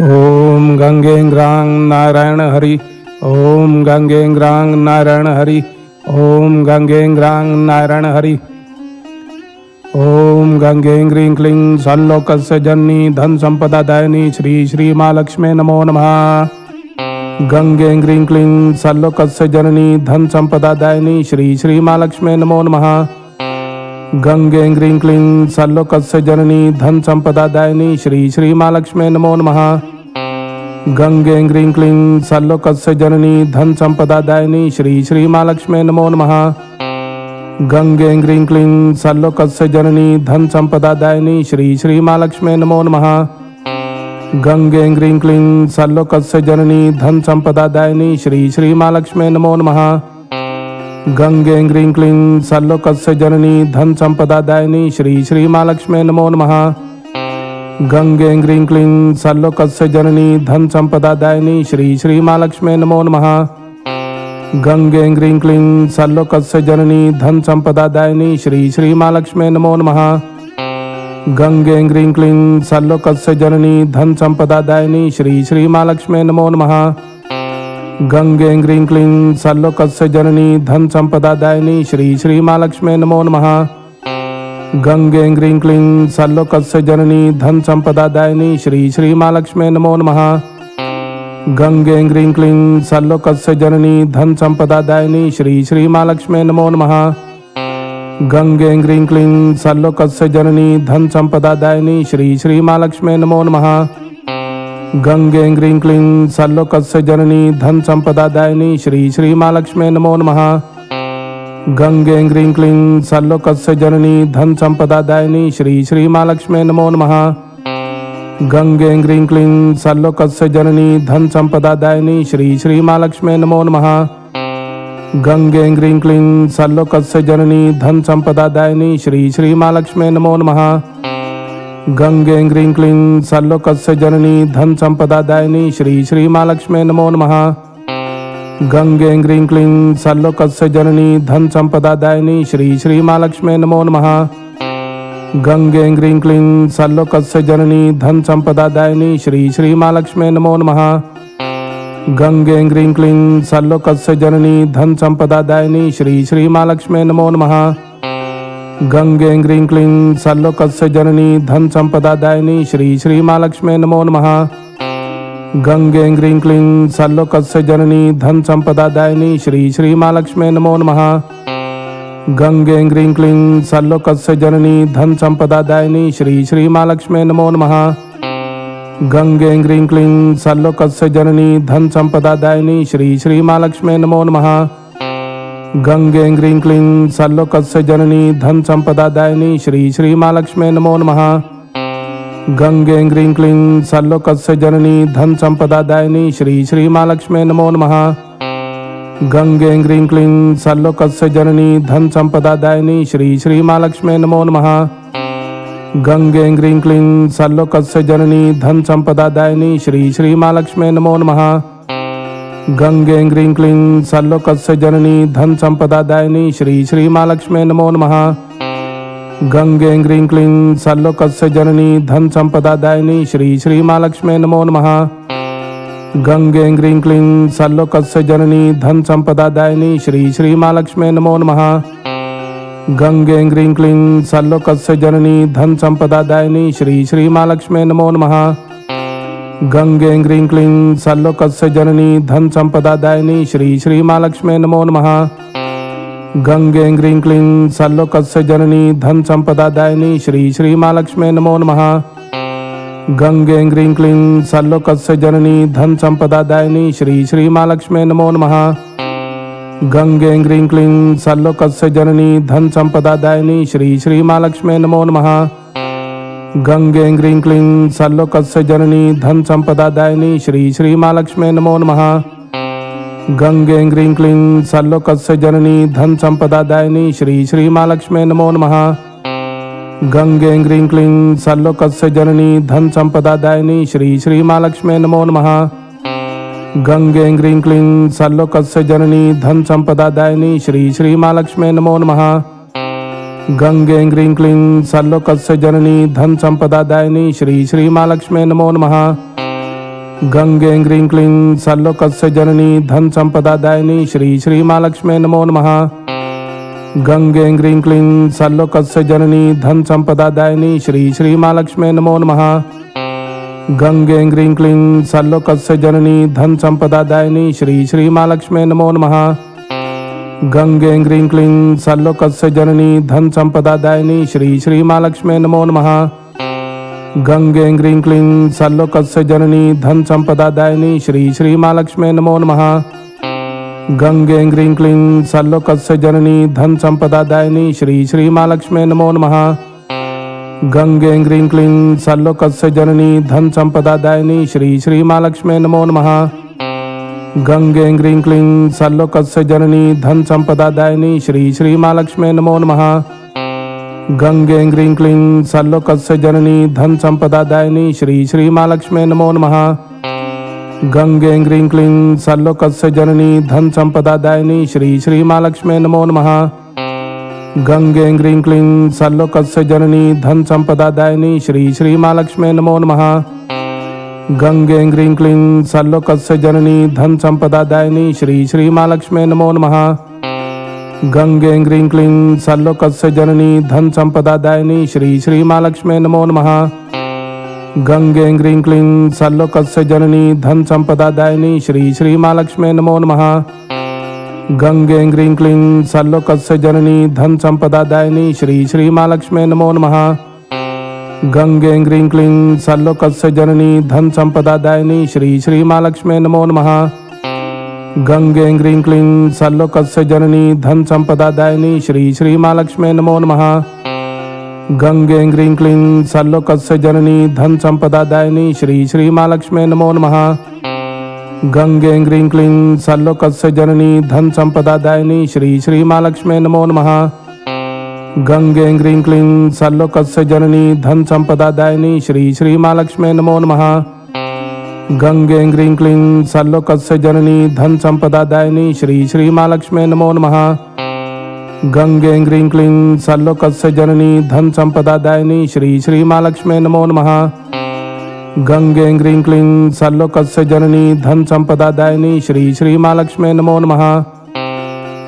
ओम गंगे ग्रां नारायण हरि। ओम गंगे ग्रां नारायण हरि। ओम गंगे ग्रां नारायण हरि। ओम गंगे ग्रीं क्लीं सल्लोकस्य जननी धन संपदा दायिनी श्री श्री महालक्ष्मी नमो नमः। गंगे ग्रीं क्लीं सल्लोकस्य जननी धन संपदा दायिनी श्री श्री महालक्ष्मी नमो नमः। गंगे ग्रीं क्लीं सल्लोकस्य जननी धन संपदा दायिनी श्री श्री महालक्ष्मी नमो नमः। गंगे ग्रीं क्लीं सल्लोकस्य जननी धन संपदा दायिनी श्री श्री महालक्ष्मी नमो नमः। गंगे ग्रीं क्लीं सल्लोकस्य जननी धन संपदा दायिनी श्री श्री महालक्ष्मी नमो नमः। गंगे ग्रीं क्लीं सल्लोकस्य जननी धन संपदा दायिनी श्री श्री महालक्ष्मी नमो नमः। गंगे ग्रीं क्लीं सल्लोकस्य जननी धन संपदा दायिनी श्री श्री महालक्ष्मी नमो नमः। गंगे ग्रीं क्लीं सल्लोकस्य जननी धन संपदा दायिनी श्री श्री महालक्ष्मी नमो नमः। गंगे ग्रीं क्लीं सल्लोकस्य जननी धन संपदा दायिनी श्री श्री महालक्ष्मी नमो नमः। गंगे ग्रीं क्लीं सल्लोकस्य जननी धन संपदा दायिनी श्री श्री महालक्ष्मी नमो नमः। गंगे ग्रीं क्लीं सल्लोकस्य जननी धन संपदा दायिनी श्री श्री महालक्ष्मी नमो नमः। गंगे ग्रीं क्लीं सल्लोकस्य जननी धन संपदा दायिनी श्री श्री महालक्ष्मी नमो नमः। गंगे ग्रीं क्लीं सल्लोकस्य जननी धन संपदा दायिनी श्री श्री महालक्ष्मी नमो नमः। गंगे ग्रीं क्लीं सल्लोकस्य जननी धन संपदा दायिनी श्री श्री महालक्ष्मी नमो नमः। गंगे ग्रीं क्लीं सल्लोकस्य जननी धन संपदा दायिनी श्री श्री महालक्ष्मी नमो नमः। गंगे ग्रीं क्लीं सल्लोकस्य जननी धन संपदा दायिनी श्री श्री महालक्ष्मी नमो नमः। गंगे ग्रीं क्लीं सल्लोकस्य जननी धन संपदा दायिनी श्री श्री महालक्ष्मी नमो नमः। गंगे ग्रीं क्लीं सल्लोकस्य जननी धन संपदा दायिनी श्री श्री महालक्ष्मी नमो नमः। गंगे ग्रीं क्लीं सल्लोकस्य जननी धन संपदा दायिनी श्री श्री महालक्ष्मी नमो नमः। गंगे ग्रीं क्लीं सल्लोकस्य जननी धन संपदा दायिनी श्री श्री महालक्ष्मी नमो नमः। गंगे ग्रीं क्लीं सल्लोकस्य जननी धन संपदा दायिनी श्री श्री महालक्ष्मी नमो नमः। गंगे ग्रीं क्लीं सल्लोकस्य जननी धन संपदा दायिनी श्री श्री महालक्ष्मी नमो नमः। गंगे ग्रीं क्लीं सल्लोकस्य जननी धन संपदा दायिनी श्री श्री महालक्ष्मी नमो नमः। गंगे ग्रीं क्लीं सल्लोकस्य जननी धन संपदा दायिनी श्री श्री महालक्ष्मी नमो नमः। गंगे ग्रीं क्लीं सल्लोकस्य जननी धन संपदा दायिनी श्री श्री महालक्ष्मी नमो नमः। गंगे ग्रीं क्लीं सल्लोकस्य जननी धन संपदा दायिनी श्री श्री महालक्ष्मी नमो नमः। गंगे ग्रीं क्लीं सल्लोकस्य जननी धन संपदा दायिनी श्री श्री महालक्ष्मी नमो नमः। गंगे ग्रीं क्लीं सल्लोकस्य जननी धन संपदा दायिनी श्री श्री महालक्ष्मी नमो नमः। गंगे ग्रीं क्लीं सल्लोकस्य जननी धन संपदा दायिनी श्री श्री महालक्ष्मी नमो नमः। गंगे ग्रीं क्लीं सल्लोकस्य जननी धन संपदा दायिनी श्री श्री महालक्ष्मी नमो नमः। गंगे ग्रीं क्लीं सल्लोकस्य जननी धन संपदा दायिनी श्री श्री महालक्ष्मी नमो नमः। गंगे ग्रीं क्लीं सल्लोकस्य जननी धन संपदा दायिनी श्री श्री महालक्ष्मी नमो नमः। गंगे ग्रीं क्लीं सल्लोकस्य जननी धन संपदा दायिनी श्री श्री महालक्ष्मी नमो नमः। गंगे ग्रीं क्लीं सल्लोकस्य जननी धन संपदा दायिनी श्री श्री महालक्ष्मी नमो नमः। गंगे ग्रीं क्लीं सल्लोकस्य जननी धन संपदा दायिनी श्री श्री महालक्ष्मी नमो नमः। गंगे ग्रीं क्लीं सल्लोकस्य जननी धन संपदा दायिनी श्री श्री महालक्ष्मी नमो नमः। गंगे ग्रीं क्लीं सल्लोकस्य जननी धन संपदा दायिनी श्री श्री महालक्ष्मी नमो नमः। गंगे ग्रीं क्लीं सल्लोकस्य जननी धन संपदा दायिनी श्री श्री महालक्ष्मी नमो नमः। गंगे ग्रीं क्लीं सल्लोकस्य जननी धन संपदा दायिनी श्री श्री महालक्ष्मी नमो नमः। गंगे ग्रीं क्लीं सल्लोकस्य जननी धन संपदा दायिनी श्री श्री महालक्ष्मी नमो नमः। गंगे ग्रीं क्लीं सल्लोकस्य जननी धन संपदा दायिनी श्री श्री महालक्ष्मी नमो नमः। गंगे ग्रीं क्लीं सल्लोकस्य जननी धन संपदा दायिनी श्री श्री महालक्ष्मी नमो नमः। गंगे ग्रीं क्लीं सल्लोकस्य जननी धन संपदा दायिनी श्री श्री महालक्ष्मी नमो नमः। गंगे ग्रीं क्लीं सर्वलोकस्य जननी धन संपदादायिनी श्री श्री महालक्ष्मी नमो नमः। गंगे ग्रीं क्लीं सर्वलोकस्य जननी धन संपदादायिनी श्री श्री महालक्ष्मी नमो नमः। गंगे ग्रीं क्लीं सर्वलोकस्य जननी धन संपदादायिनी श्री श्री महालक्ष्मी नमो नमः। गंगे ग्रीं क्लीं सर्वलोकस्य जननी धन संपदादायिनी श्री श्री महालक्ष्मी नमो नमः। गंगे ग्रीं क्लीं सर्वलोकस्य जननी धन संपदादायिनी श्री श्री महालक्ष्मी नमो नमः। गंगे ग्रीं क्लीं सर्वलोकस्य जननी धन संपदादायिनी श्री श्री महालक्ष्मी नमो नमः। गंगे ग्रीं क्लीं सर्वलोकस्य जननी धन संपदादायिनी श्री श्री महालक्ष्मी नमो नमः। गंगे ग्रीं क्लीं सर्वलोकस्य जननी धन संपदादायिनी श्री श्री महालक्ष्मी नमो नमः। गंगे ग्रीं क्लीं सर्वलोकस्य जननी धन संपदादायिनी श्री श्री महालक्ष्मी नमो नमः। गंगे ग्रीं क्लीं सर्वलोकस्य जननी धन संपदादायिनी श्री श्री महालक्ष्मी नमो नमः। गंगे ग्रीं क्लीं सर्वलोकस्य जननी धन संपदादायिनी श्री श्री महालक्ष्मी नमो नमः। गंगे ग्रीं क्लीं सर्वलोकस्य जननी धन संपदादायिनी श्री श्री महालक्ष्मी नमो नमः। गंगे ग्रीं क्लीं सर्वलोकस्य जननी धन संपदादायिनी श्री श्री महालक्ष्मी नमो नमः। गंगे ग्रीं क्लीं सर्वलोकस्य जननी धन संपदादायिनी श्री श्री महालक्ष्मी नमो नमः। गंगे ग्रीं क्लीं सर्वलोकस्य जननी धन संपदादायिनी श्री श्री महालक्ष्मी नमो नमः। गंगे ग्रीं क्लीं सर्वलोकस्य जननी धन संपदादायिनी श्री श्री महालक्ष्मी नमो नमः। गंगे ग्रीं क्लीं सर्वलोकस्य जननी धन संपदादायिनी श्री श्री महालक्ष्मी नमो नमः। गंगे ग्रीं क्लीं सर्वलोकस्य जननी धन संपदादायिनी श्री श्री महालक्ष्मी नमो नमः। गंगे ग्रीं क्लीं सर्वलोकस्य जननी धन संपदादायिनी श्री श्री महालक्ष्मी नमो नमः। गंगे ग्रीं क्लीं सर्वलोकस्य जननी धन संपदादायिनी श्री श्री महालक्ष्मी नमो नमः। गंगे ग्रीं क्लीं सर्वलोकस्य जननी धन संपदादायिनी श्री श्री महालक्ष्मी नमो नमः। गंगे ग्रीं क्लीं सर्वलोकस्य जननी धन संपदादायिनी श्री श्री महालक्ष्मी नमो नमः। गंगे ग्रीं क्लीं सर्वलोकस्य जननी धन संपदादायिनी श्री श्री महालक्ष्मी नमो नमः। गंगे ग्रीं क्लीं सर्वलोकस्य जननी धन संपदादायिनी श्री श्री महालक्ष्मी नमो नमः।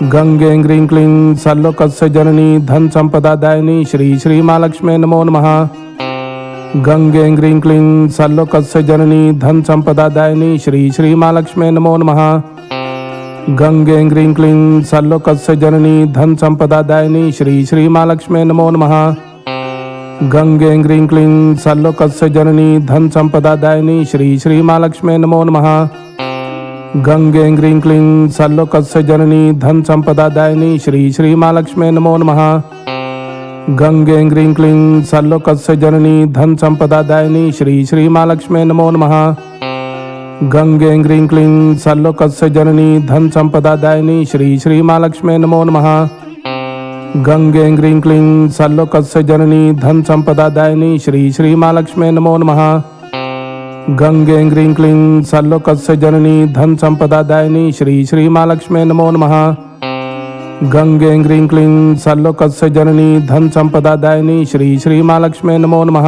गंगे ग्रीं क्लीं सर्वलोकस्य जननी धन संपदादायिनी श्री श्री महालक्ष्मी नमो नमः। गंगे ग्रीं क्लीं सर्वलोकस्य जननी धन संपदादायिनी श्री श्री महालक्ष्मी नमो नमः। गंगे ग्रीं क्लीं सर्वलोकस्य जननी धन संपदादायिनी श्री श्री महालक्ष्मी नमो नमः। गंगे ग्रीं क्लीं सर्वलोकस्य जननी धन संपदादायिनी श्री श्री महालक्ष्मी नमो नमः। गंगे ग्रीं क्लीं सर्वलोकस्य जननी धन संपदादायिनी श्री श्री महालक्ष्मी नमो नमः। गंगे ग्रीं क्लीं सर्वलोकस्य जननी धन संपदादायिनी श्री श्री महालक्ष्मी नमो नमः। गंगे ग्रीं क्लीं सर्वलोकस्य जननी धन संपदादायिनी श्री श्री महालक्ष्मी नमो नमः। गंगे ग्रीं क्लीं सर्वलोकस्य जननी धन संपदादायिनी श्री श्री महालक्ष्मी नमो नमः। गंगे ग्रीं क्लीं सर्वलोकस्य जननी धन संपदादायिनी श्री श्री महालक्ष्मी नमो नमः।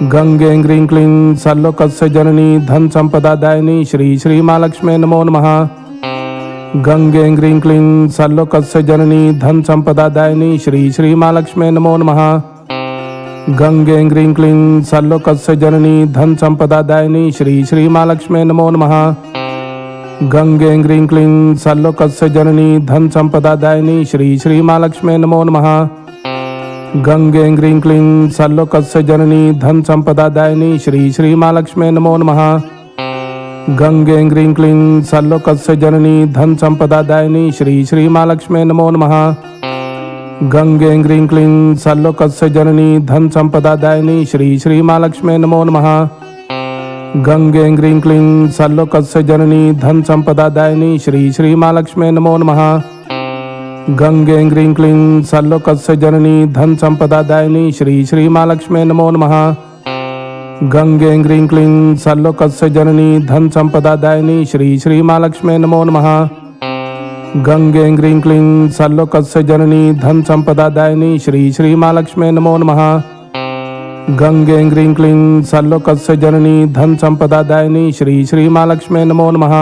गंगे ग्रीं क्लीं सर्वलोकस्य जननी धन संपदादायिनी श्री श्री महालक्ष्मी नमो नमः। गंगे ग्रीं क्लीं सर्वलोकस्य जननी धन संपदादायिनी श्री श्री महालक्ष्मी नमो नमः। गंगे ग्रीं क्लीं सर्वलोकस्य जननी धन संपदादायिनी श्री श्री महालक्ष्मी नमो नमः। गंगे ग्रीं क्लीं सर्वलोकस्य जननी धन संपदादायिनी श्री श्री महालक्ष्मी नमो नमः। गंगे ग्रीं क्लीं सर्वलोकस्य जननी धन संपदादायिनी श्री श्री महालक्ष्मी नमो नमः। गंगे ग्रीं क्लीं सर्वलोकस्य जननी धन संपदादायिनी श्री श्री महालक्ष्मी नमो नमः। गंगे ग्रीं क्लीं सर्वलोकस्य जननी धन संपदादायिनी श्री श्री महालक्ष्मी नमो नमः। गंगे ग्रीं क्लीं सर्वलोकस्य जननी धन संपदादायिनी श्री श्री महालक्ष्मी नमो नमः। गंगे ग्रीं क्लीं सर्वलोकस्य जननी धन संपदादायिनी श्री श्री महालक्ष्मी नमो नमः। गंगे ग्रीं क्लीं सर्वलोकस्य जननी धन संपदादायिनी श्री श्री महालक्ष्मी नमो नमः। गंगे ग्रीं क्लीं सर्वलोकस्य जननी धन संपदादायिनी श्री श्री महालक्ष्मी नमो नमः। गंगे ग्रीं क्लीं सर्वलोकस्य जननी धन संपदादायिनी श्री श्री महालक्ष्मी नमो नमः।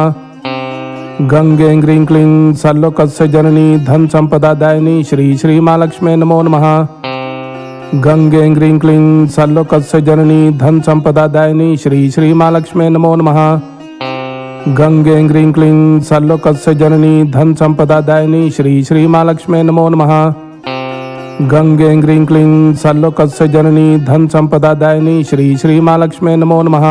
गंगे ग्रीं क्लीं सर्वलोकस्य जननी धन संपदादायिनी श्री श्री महालक्ष्मी नमो नमः। गंगे ग्रीं क्लीं सर्वलोकस्य जननी धन संपदादायिनी श्री श्री महालक्ष्मी नमो नमः। गंगे ग्रीं क्लीं सर्वलोकस्य जननी धन संपदादायिनी श्री श्री महालक्ष्मी नमो नमः। गंगे ग्रीं क्लीं सर्वलोकस्य जननी धन संपदादायिनी श्री श्री महालक्ष्मी नमो नमः।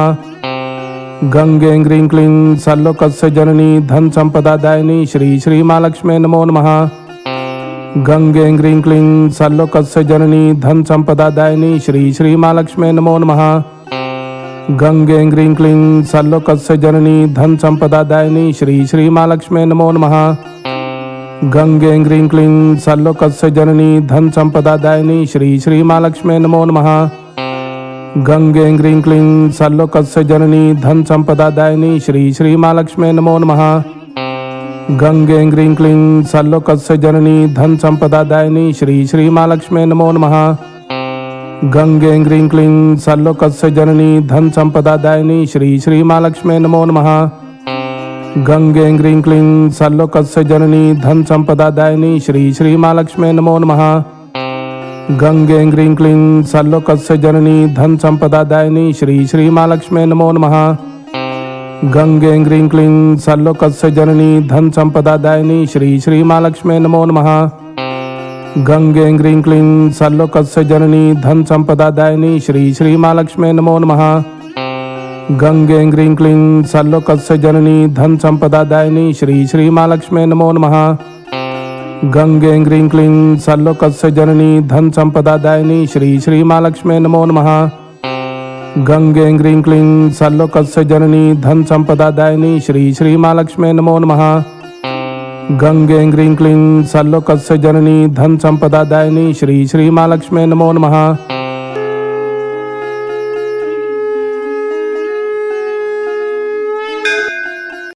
गंगे ग्रीं क्लीं सर्वलोकस्य जननी धन संपदादायिनी श्री श्री महालक्ष्मी नमो नमः। गंगे ग्रीं क्लीं सर्वलोकस्य जननी धन संपदादायिनी श्री श्री महालक्ष्मी नमो नमः। गंगे ग्रीं क्लीं सर्वलोकस्य जननी धन संपदादायिनी श्री श्री महालक्ष्मी नमो नमः। गंगे ग्रीं क्लीं सर्वलोकस्य जननी धन संपदादायिनी श्री श्री महालक्ष्मी नमो नमः। गंगे ग्रीं क्लीं सर्वलोकस्य जननी धन संपदादायिनी श्री श्री महालक्ष्मी नमो नमः। गंगे ग्रीं क्लीं सर्वलोकस्य जननी धन संपदादायिनी श्री श्री महालक्ष्मी नमो नमः। गंगे ग्रीं क्लीं सर्वलोकस्य जननी धन संपदादायिनी श्री श्री महालक्ष्मी नमो नमः। गंगे ग्रीं क्लीं सर्वलोकस्य जननी धन संपदादायिनी श्री श्री महालक्ष्मी नमो नमः। गंगे ग्रीं क्लीं सर्वलोकस्य जननी धन संपदादायिनी श्री श्री महालक्ष्मी नमो नमः। गंगे ग्रीं क्लीं सर्वलोकस्य जननी धन संपदादायिनी श्री श्री महालक्ष्मी नमो नमः। गंगे ग्रीं क्लीं सर्वलोकस्य जननी धन संपदादायिनी श्री श्री महालक्ष्मी नमो नमः। गंगे ग्रीं क्लीं सर्वलोकस्य जननी धन संपदादायिनी श्री श्री महालक्ष्मी नमो नमः। गंगे ग्रीं क्लीं सर्वलोकस्य जननी धन संपदादायिनी श्री श्री महालक्ष्मी नमो नमः। गंगे ग्रीं क्लीं सर्वलोकस्य जननी धन संपदादायिनी श्री श्री महालक्ष्मी नमो नमः। गंगे ग्रीं क्लीं सर्वलोकस्य जननी धन संपदादायिनी श्री श्री महालक्ष्मी नमो नमः।